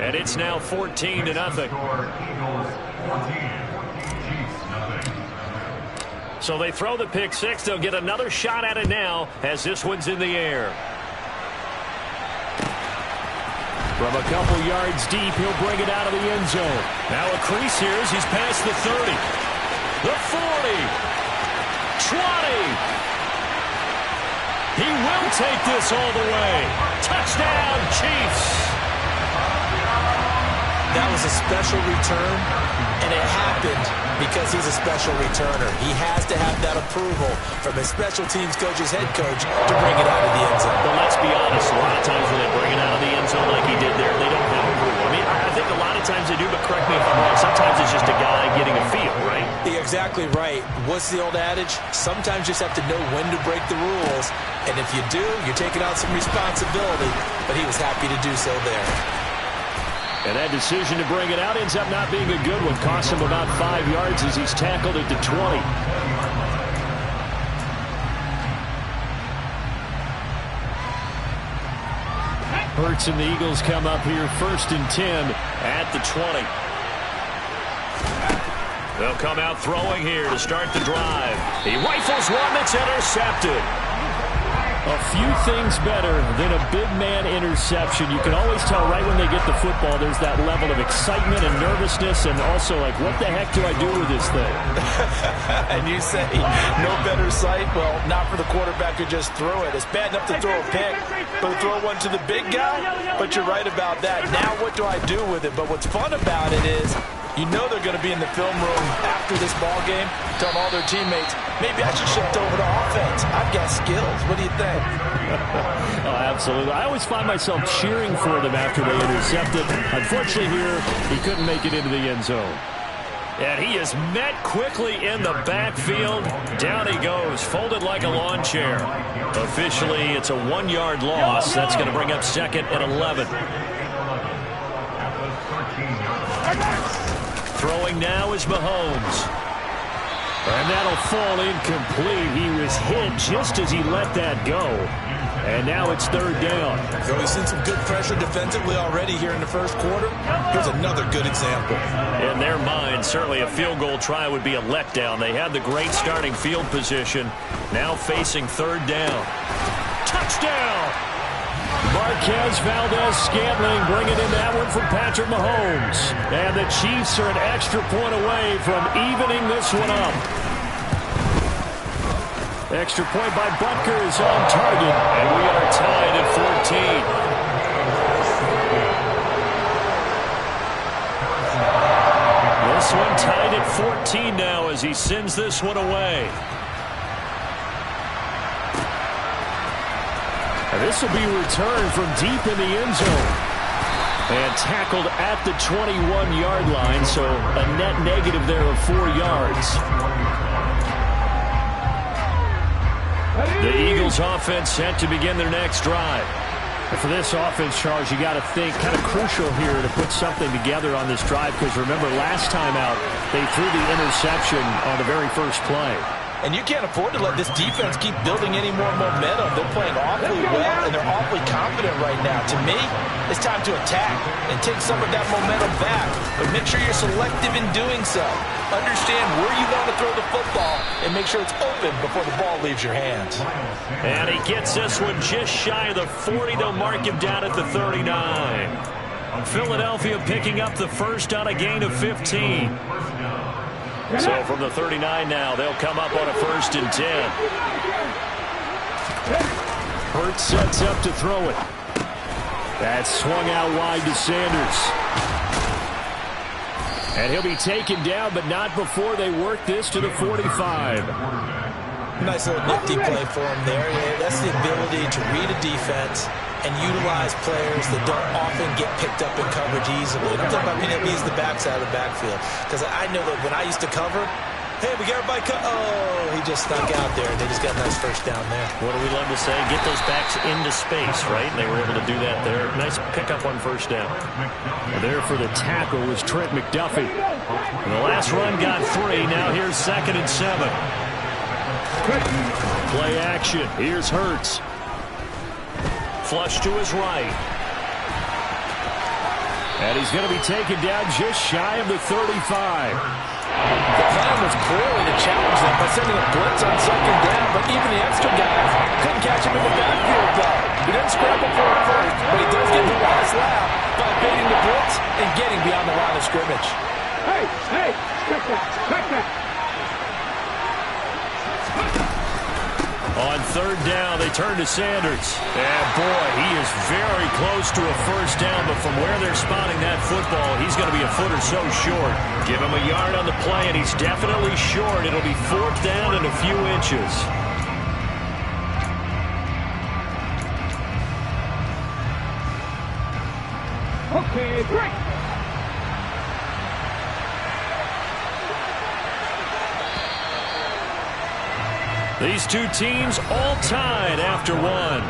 and it's now 14-0. So they throw the pick six. They'll get another shot at it now as this one's in the air. From a couple yards deep, he'll bring it out of the end zone. Now a crease here as he's past the 30. The 40. 20. He will take this all the way. Touchdown, Chiefs. That was a special return, and it happened because he's a special returner. He has to have that approval from his special teams coach's head coach to bring it out of the end zone. But let's be honest, a lot of times when they bring it out of the end zone like he did there, they don't have approval. I mean, I think a lot of times they do, but correct me if I'm wrong, sometimes it's just a guy getting a feel, right? You're exactly right. What's the old adage? Sometimes you just have to know when to break the rules, and if you do, you're taking out some responsibility, but he was happy to do so there. And that decision to bring it out ends up not being a good one. Cost him about 5 yards as he's tackled at the 20. Hurts and the Eagles come up here 1st and 10 at the 20. They'll come out throwing here to start the drive. He rifles one that's intercepted. A few things better than a big man interception. You can always tell right when they get the football, there's that level of excitement and nervousness, and also like, what the heck do I do with this thing? And you say, no better sight? Well, not for the quarterback who just threw it. It's bad enough to throw a pick, but to throw one to the big guy? But you're right about that. Now what do I do with it? But what's fun about it is, you know they're going to be in the film room after this ball game, telling all their teammates, maybe I should shift over to offense. I've got skills. What do you think? Oh, absolutely. I always find myself cheering for them after they intercept it. Unfortunately here, he couldn't make it into the end zone. And he is met quickly in the backfield. Down he goes, folded like a lawn chair. Officially, it's a 1-yard loss. That's going to bring up 2nd and 11. Throwing now is Mahomes. And that'll fall incomplete. He was hit just as he let that go. And now it's 3rd down. So we've seen some good pressure defensively already here in the first quarter. Here's another good example. In their mind, certainly a field goal try would be a letdown. They had the great starting field position. Now facing 3rd down. Touchdown! Marquez Valdez-Scantling bringing in that one from Patrick Mahomes. And the Chiefs are an extra point away from evening this one up. Extra point by Butker is on target, and we are tied at 14. This one tied at 14 now as he sends this one away. And this will be returned from deep in the end zone. And tackled at the 21-yard line, so a net negative there of 4 yards. The Eagles offense set to begin their next drive. And for this offense, Charles, you got to think kind of crucial here to put something together on this drive, because remember last time out they threw the interception on the very first play. And you can't afford to let this defense keep building any more momentum. They're playing awfully well, and they're awfully confident right now. To me, it's time to attack and take some of that momentum back. But make sure you're selective in doing so. Understand where you want to throw the football and make sure it's open before the ball leaves your hands. And he gets this one just shy of the 40. They'll mark him down at the 39. Philadelphia picking up the first on a gain of 15. So from the 39 now, they'll come up on a 1st and 10. Hurts sets up to throw it. That's swung out wide to Sanders. And he'll be taken down, but not before they work this to the 45. Nice little nifty play for him there. Yeah, that's the ability to read a defense and utilize players that don't often get picked up in coverage easily. And I'm talking about being able to use the backside of the backfield. Because I know that when I used to cover, hey, we got everybody oh, he just snuck out there, and they just got a nice first down there. What do we love to say? Get those backs into space, right? And they were able to do that there. Nice pickup on 1st down. And there for the tackle was Trent McDuffie. And the last run got 3. Now here's 2nd and 7. Play action. Here's Hurts. Flush to his right. And he's going to be taken down just shy of the 35. The plan was clearly to challenge them by sending a blitz on second down, but even the extra guys couldn't catch him in the backfield, though. He didn't scramble for it first, but he does get the last laugh by baiting the blitz and getting beyond the line of scrimmage. Hey, check that. On third down, they turn to Sanders. And, boy, he is very close to a first down, but from where they're spotting that football, he's going to be a foot or so short. Give him a yard on the play, and he's definitely short. It'll be fourth down and a few inches. Okay, break. These two teams all tied after one.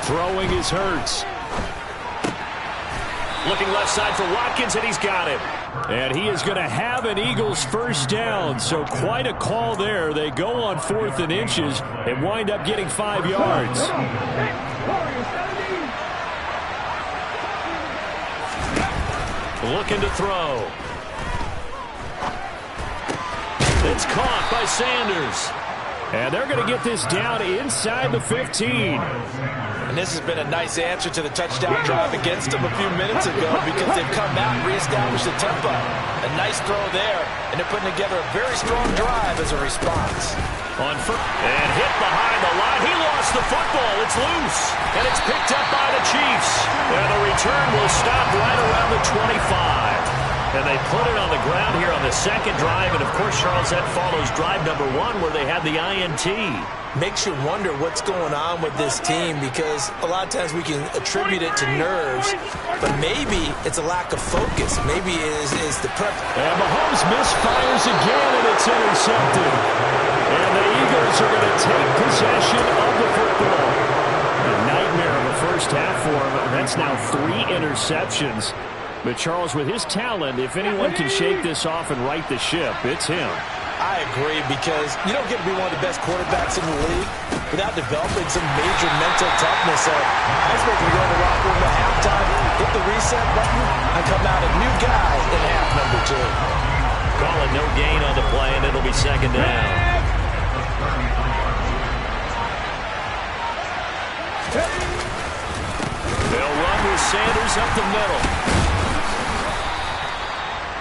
Throwing is Hurts. Looking left side for Watkins, and he's got it. And he is going to have an Eagles first down, so quite a call there. They go on 4th and inches and wind up getting 5 yards. Looking to throw. It's caught by Sanders. And they're going to get this down inside the 15. And this has been a nice answer to the touchdown drive against them a few minutes ago because they've come out and reestablished the tempo. A nice throw there, and they're putting together a very strong drive as a response. And hit behind the line. He lost the football. It's loose. And it's picked up by the Chiefs. And the return will stop right around the 25. And they put it on the ground here on the second drive. And, of course, Charles, that follows drive number 1 where they had the INT. Makes you wonder what's going on with this team because a lot of times we can attribute it to nerves, but maybe it's a lack of focus. Maybe it is the prep. And Mahomes misfires again, and it's intercepted. And the Eagles are going to take possession of the football. A nightmare of a first half for him. That's now 3 interceptions. But, Charles, with his talent, if anyone can shake this off and right the ship, it's him. I agree because you don't get to be one of the best quarterbacks in the league without developing some major mental toughness. So I expect him to go in the locker room at halftime, hit the reset button, and come out a new guy in half number 2. Call it no gain on the play, and it'll be second down. They'll run with Sanders up the middle.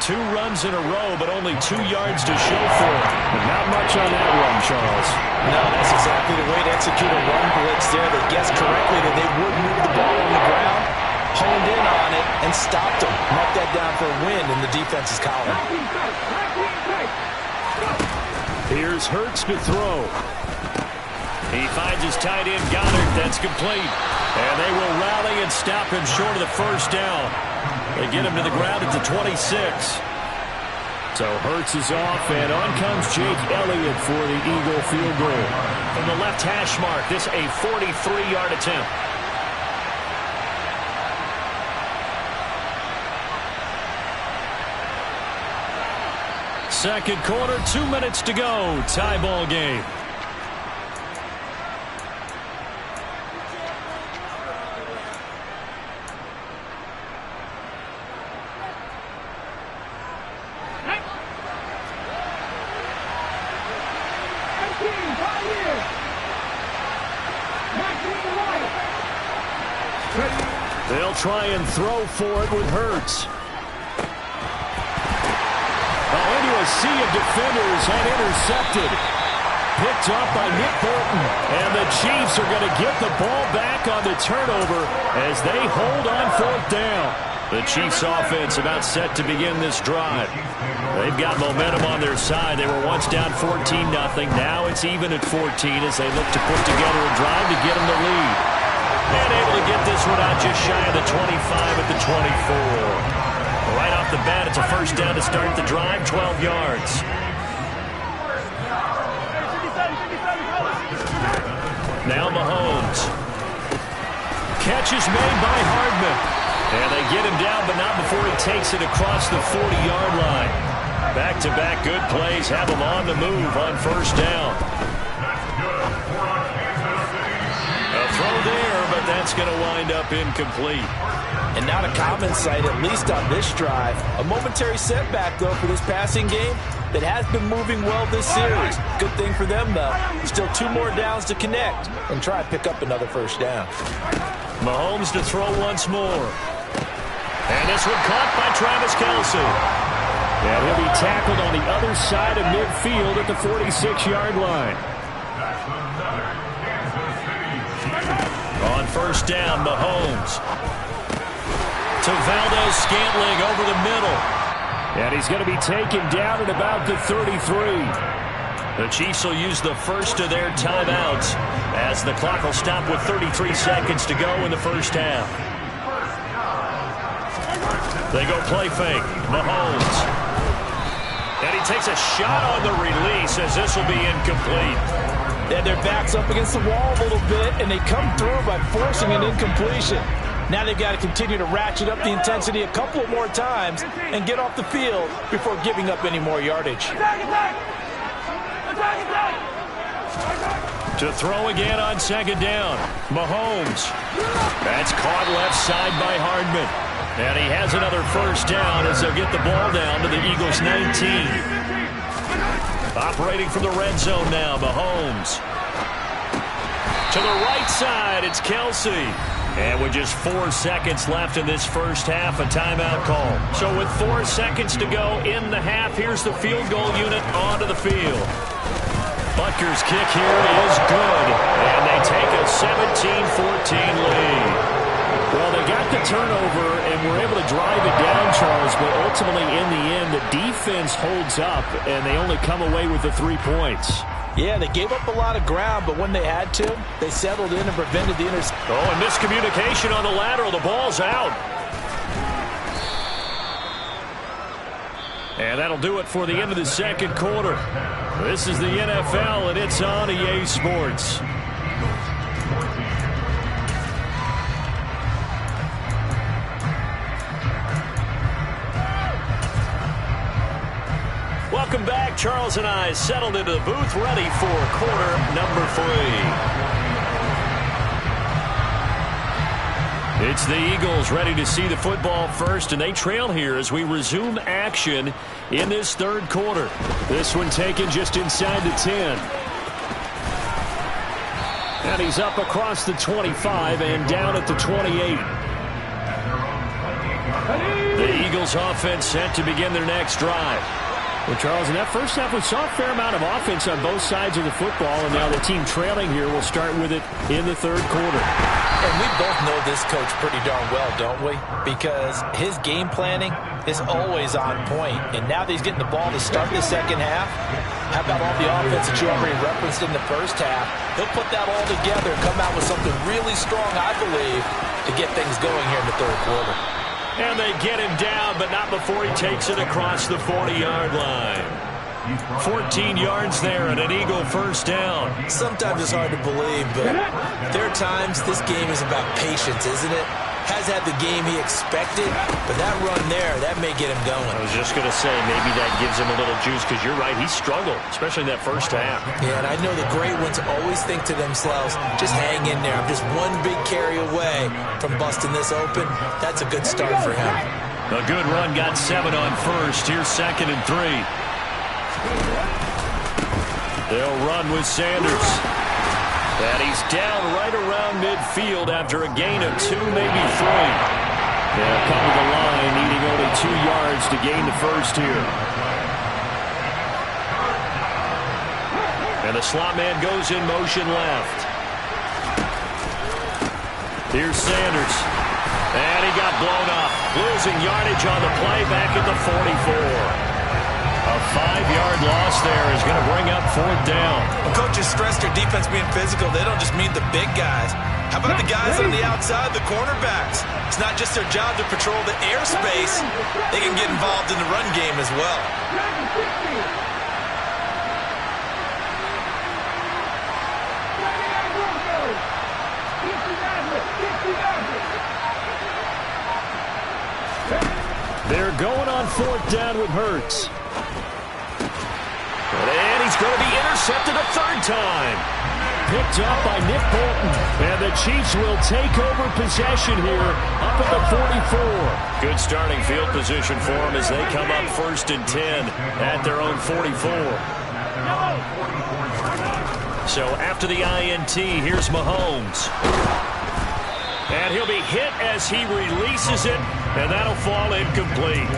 2 runs in a row, but only 2 yards to show for it. Not much on that run, Charles. No, that's exactly the way to execute a run blitz there. They guessed correctly that they would move the ball on the ground, honed in on it, and stopped them. Marked that down for a win in the defense's column. Here's Hurts to throw. He finds his tight end, Goddard. That's complete. And they will rally and stop him short of the first down. They get him to the ground at the 26. So Hurts is off, and on comes Jake Elliott for the Eagle field goal. From the left hash mark, this a 43-yard attempt. Second quarter, 2 minutes to go. Tie ball game. They'll try and throw for it with Hurts. Into a sea of defenders and intercepted. picked off by Nick Bolton. And the Chiefs are going to get the ball back on the turnover as they hold on fourth down. The Chiefs offense about set to begin this drive. They've got momentum on their side. They were once down 14-0. Now it's even at 14 as they look to put together a drive to get them the lead. And able to get this one out just shy of the 25 at the 24. Right off the bat, it's a first down to start the drive, 12 yards. Now Mahomes. Catch is made by Hardman. And they get him down, but not before he takes it across the 40-yard line. Back-to-back good plays have him on the move on first down. A throw there, but that's going to wind up incomplete. And not a common sight, at least on this drive. A momentary setback, though, for this passing game that has been moving well this series. Good thing for them, though. Still 2 more downs to connect and try to pick up another first down. Mahomes to throw once more. And this one caught by Travis Kelce. And he'll be tackled on the other side of midfield at the 46-yard line. On first down, Mahomes. To Valdez-Scantling over the middle. And he's going to be taken down at about the 33. The Chiefs will use the first of their timeouts as the clock will stop with 33 seconds to go in the first half. They go play fake. Mahomes. And he takes a shot on the release as this will be incomplete. And their back's up against the wall a little bit, and they come through by forcing an incompletion. Now they've got to continue to ratchet up the intensity a couple more times and get off the field before giving up any more yardage. To throw again on second down. Mahomes. That's caught left side by Hardman. And he has another first down as they'll get the ball down to the Eagles' 19. Operating from the red zone now, Mahomes. To the right side, it's Kelce. And with just 4 seconds left in this first half, a timeout call. So with 4 seconds to go in the half, here's the field goal unit onto the field. Butker's kick here is good. And they take a 17-14 lead. Well, they got the turnover and were able to drive it down, Charles, but ultimately in the end, the defense holds up, and they only come away with the 3 points. Yeah, they gave up a lot of ground, but when they had to, they settled in and prevented the interception. Oh, and miscommunication on the lateral. The ball's out. And that'll do it for the end of the second quarter. This is the NFL, and it's on EA Sports. Welcome back. Charles and I settled into the booth, ready for quarter number 3. It's the Eagles ready to see the football first, and they trail here as we resume action in this third quarter. This one taken just inside the 10. And he's up across the 25 and down at the 28. The Eagles offense set to begin their next drive. Well, Charles, in that first half, we saw a fair amount of offense on both sides of the football, and now the team trailing here will start with it in the third quarter. And we both know this coach pretty darn well, don't we? Because his game planning is always on point. And now that he's getting the ball to start the second half, how about all the offense that you already referenced in the first half? He'll put that all together and come out with something really strong, I believe, to get things going here in the third quarter. And they get him down, but not before he takes it across the 40-yard line. 14 yards there and an Eagle first down. Sometimes it's hard to believe, but there are times this game is about patience, isn't it? Has had the game he expected, but that run there, that may get him going. I was just going to say, maybe that gives him a little juice, because you're right, he struggled, especially in that first half. Yeah, and I know the great ones always think to themselves, just hang in there. I'm just one big carry away from busting this open. That's a good start for him. A good run, got 7 on first. Here's 2nd and 3. They'll run with Sanders. And he's down right around midfield after a gain of 2, maybe 3. They'll come to the line, needing only 2 yards to gain the first here. And And the slot man goes in motion left. Here's Sanders. And he got blown up. Losing yardage on the play back at the 44. A 5-yard loss there is going to bring up 4th down. When coaches stress their defense being physical, they don't just mean the big guys. How about the guys on the outside, the cornerbacks? It's not just their job to patrol the airspace. They can get involved in the run game as well. They're going on 4th down with Hurts. And he's going to be intercepted a 3rd time. Picked up by Nick Bolton. And the Chiefs will take over possession here up at the 44. Good starting field position for them as they come up 1st and 10 at their own 44. So after the INT, here's Mahomes. And he'll be hit as he releases it, and that'll fall incomplete.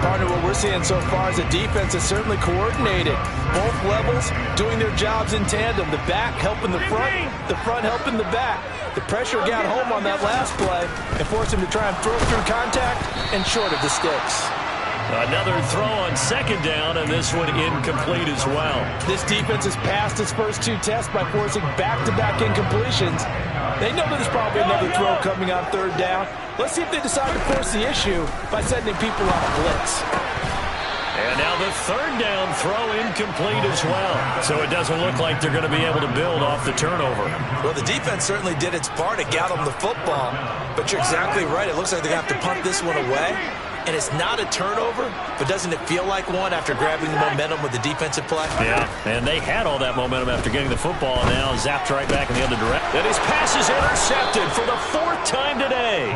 Partner, what we're seeing so far is a defense that's certainly coordinated. Both levels doing their jobs in tandem. The back helping the front helping the back. The pressure got home on that last play and forced him to try and throw through contact and short of the sticks. Another throw on 2nd down, and this one incomplete as well. This defense has passed its first 2 tests by forcing back-to-back incompletions. They know that there's probably another throw coming on 3rd down. Let's see if they decide to force the issue by sending people on a blitz. And now the 3rd down throw incomplete as well. So it doesn't look like they're going to be able to build off the turnover. Well, the defense certainly did its part to get them the football. But you're exactly right. It looks like they're going to have to punt this one away. And it's not a turnover, but doesn't it feel like one after grabbing the momentum with the defensive play? Yeah, and they had all that momentum after getting the football, and now zapped right back in the other direction. And his pass is intercepted for the 4th time today.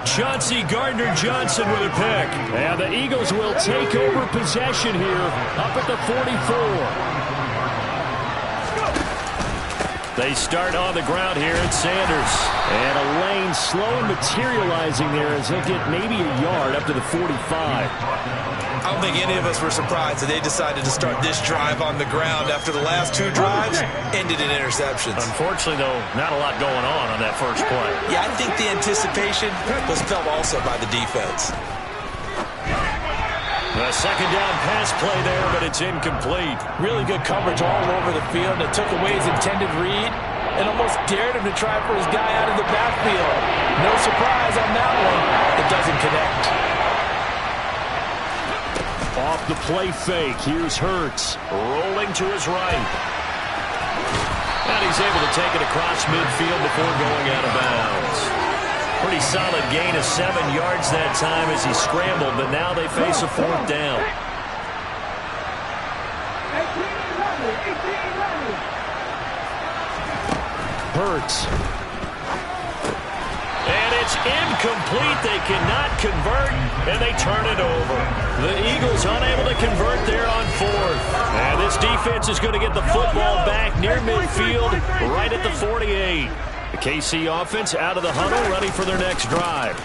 Chauncey Gardner-Johnson with a pick. And the Eagles will take over possession here up at the 44. They start on the ground here at Sanders. And a lane slowly materializing there as he'll get maybe a yard up to the 45. I don't think any of us were surprised that they decided to start this drive on the ground after the last 2 drives ended in interceptions. Unfortunately, though, not a lot going on that first play. Yeah, I think the anticipation was felt also by the defense. The 2nd down pass play there, but it's incomplete. Really good coverage all over the field. It took away his intended read and almost dared him to try for his guy out of the backfield. No surprise on that one. It doesn't connect. Off the play fake, here's Hurts. Rolling to his right. And he's able to take it across midfield before going out of bounds. Pretty solid gain of 7 yards that time as he scrambled, but now they face a 4th down. Hurts. And it's incomplete. They cannot convert, and they turn it over. The Eagles unable to convert there on 4th. And this defense is going to get the football back near midfield, right at the 48. The KC offense out of the huddle, ready for their next drive.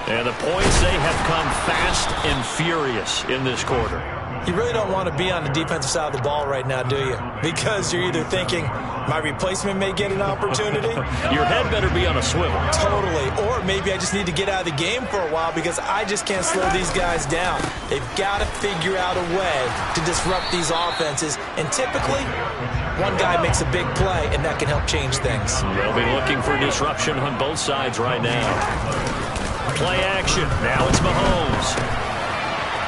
And the points, they have come fast and furious in this quarter. You really don't want to be on the defensive side of the ball right now, do you? Because you're either thinking, my replacement may get an opportunity. Your head better be on a swivel. Totally. Or maybe I just need to get out of the game for a while because I just can't slow these guys down. They've got to figure out a way to disrupt these offenses. And typically, one guy makes a big play, and that can help change things. They'll be looking for disruption on both sides right now. Play action. Now it's Mahomes.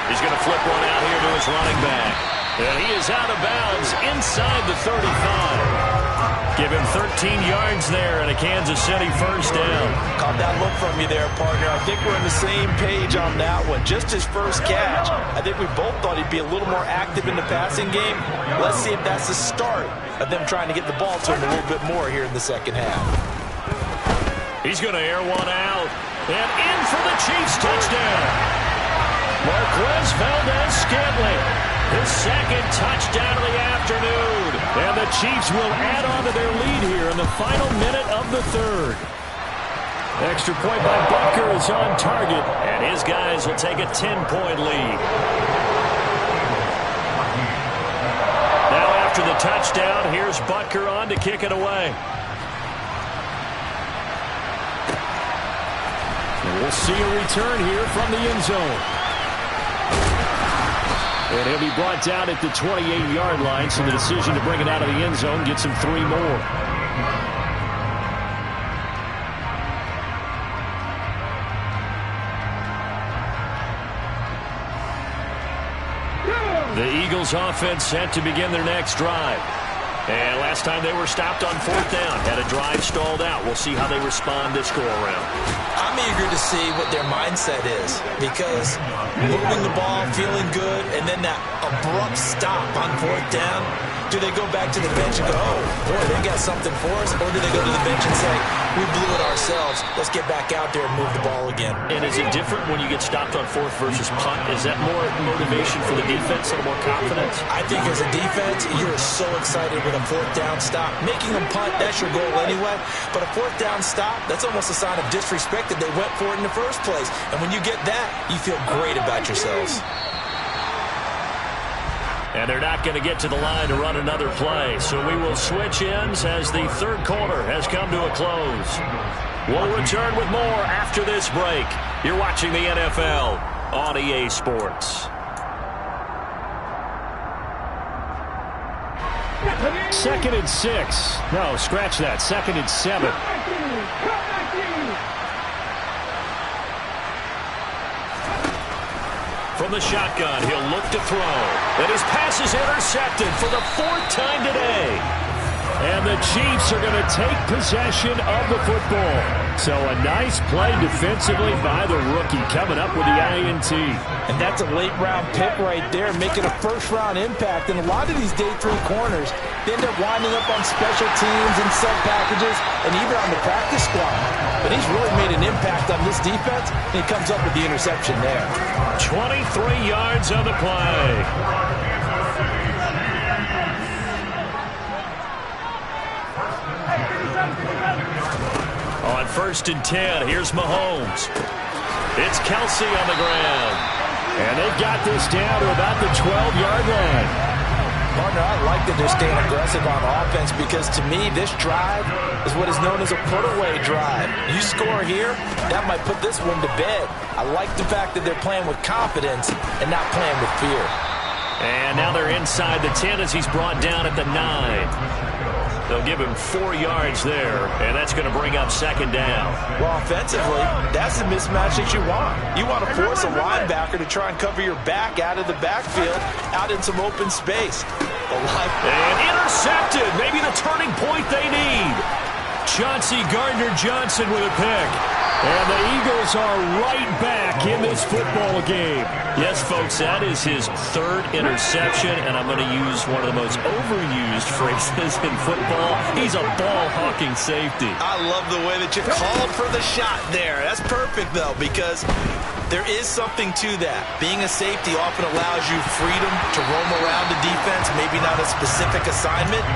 He's going to flip one out here to his running back. And he is out of bounds inside the 35. Give him 13 yards there and a Kansas City 1st down. Caught that look from you there, partner. I think we're on the same page on that one. Just his first catch. I think we both thought he'd be a little more active in the passing game. Let's see if that's the start of them trying to get the ball to him a little bit more here in the 2nd half. He's going to air one out. And in for the Chiefs touchdown. Marquez Valdez-Scantling, his 2nd touchdown of the afternoon. And the Chiefs will add on to their lead here in the final minute of the 3rd. Extra point by Butker is on target, and his guys will take a 10-point lead. Now after the touchdown. Here's Butker on to kick it away. And we'll see a return here from the end zone. And he'll be brought down at the 28-yard line, so the decision to bring it out of the end zone gets him 3 more. The Eagles offense set to begin their next drive. And last time they were stopped on 4th down, had a drive stalled out. We'll see how they respond this go-around. I'm eager to see what their mindset is, because moving the ball, feeling good, and then that abrupt stop on 4th down, do they go back to the bench and go, oh, boy, they got something for us? Or do they go to the bench and say, we blew it ourselves, let's get back out there and move the ball again? And is it different when you get stopped on 4th versus punt? Is that more motivation for the defense, a little more confidence? I think as a defense, you're so excited with a 4th down stop. Making them punt, that's your goal anyway. But a 4th down stop, that's almost a sign of disrespect that they went for it in the first place. And when you get that, you feel great about yourselves. And they're not going to get to the line to run another play. So we will switch ends as the 3rd quarter has come to a close. We'll return with more after this break. You're watching the NFL on EA Sports. Second and 6. No, scratch that. 2nd and 7. From the shotgun, he'll look to throw. And his pass is intercepted for the 4th time today. And the Chiefs are going to take possession of the football. So a nice play defensively by the rookie, coming up with the INT. And that's a late-round pick right there, making a first-round impact. And a lot of these day 3 corners, they end up winding up on special teams and sub packages and even on the practice squad. But he's really made an impact on this defense, and he comes up with the interception there. 23 yards on the play. On 1st and 10, here's Mahomes. It's Kelsey on the ground. And they've got this down to about the 12-yard line. Partner, I like that they're staying aggressive on offense, because to me, this drive is what is known as a put-away drive. You score here, that might put this one to bed. I like the fact that they're playing with confidence and not playing with fear. And now they're inside the 10 as he's brought down at the 9. They'll give him 4 yards there, and that's going to bring up 2nd down. Well, offensively, that's the mismatch that you want. You want to force a linebacker to try and cover your back out of the backfield, out in some open space. And intercepted, maybe the turning point they need. Chauncey Gardner-Johnson with a pick. And the Eagles are right back in this football game. Yes, folks, that is his 3rd interception, and I'm going to use one of the most overused phrases in football. He's a ball-hawking safety. I love the way that you called for the shot there. That's perfect, though, because there is something to that. Being a safety often allows you freedom to roam around the defense, maybe not a specific assignment.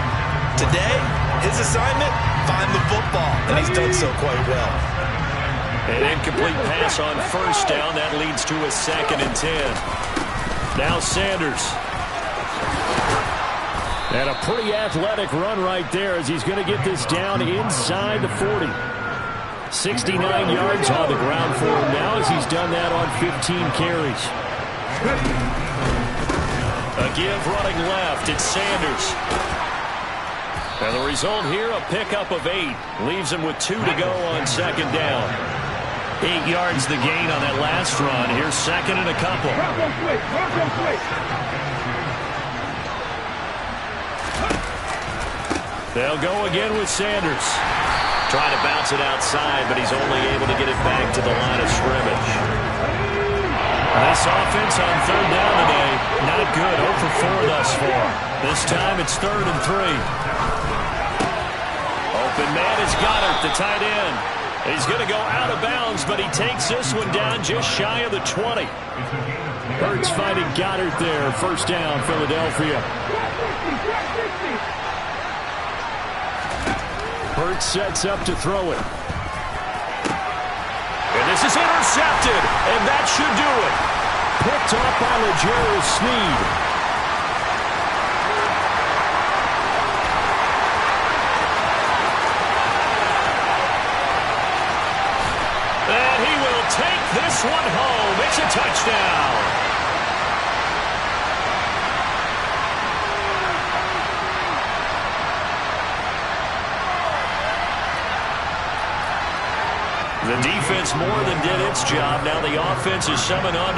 Today, his assignment, find the football, and he's done so quite well. An incomplete pass on 1st down. That leads to a 2nd and 10. Now Sanders. And a pretty athletic run right there as he's going to get this down inside the 40. 69 yards on the ground for him now as he's done that on 15 carries. A give running left. It's Sanders. And the result here, a pickup of 8. Leaves him with 2 to go on 2nd down. 8 yards the gain on that last run. Here's 2nd and a couple. They'll go again with Sanders. Trying to bounce it outside, but he's only able to get it back to the line of scrimmage. This offense on 3rd down today, not good. 0 for 4 thus far. This time it's 3rd and 3. Open man is Goddard, the tight end. He's going to go out of bounds, but he takes this one down just shy of the 20. Hurts finding Goddard there. 1st down, Philadelphia. Hurts sets up to throw it. And this is intercepted, and that should do it. Picked off by L'Jarius Sneed. This one home. It's a touchdown. The defense more than did its job. Now the offense is summoned on.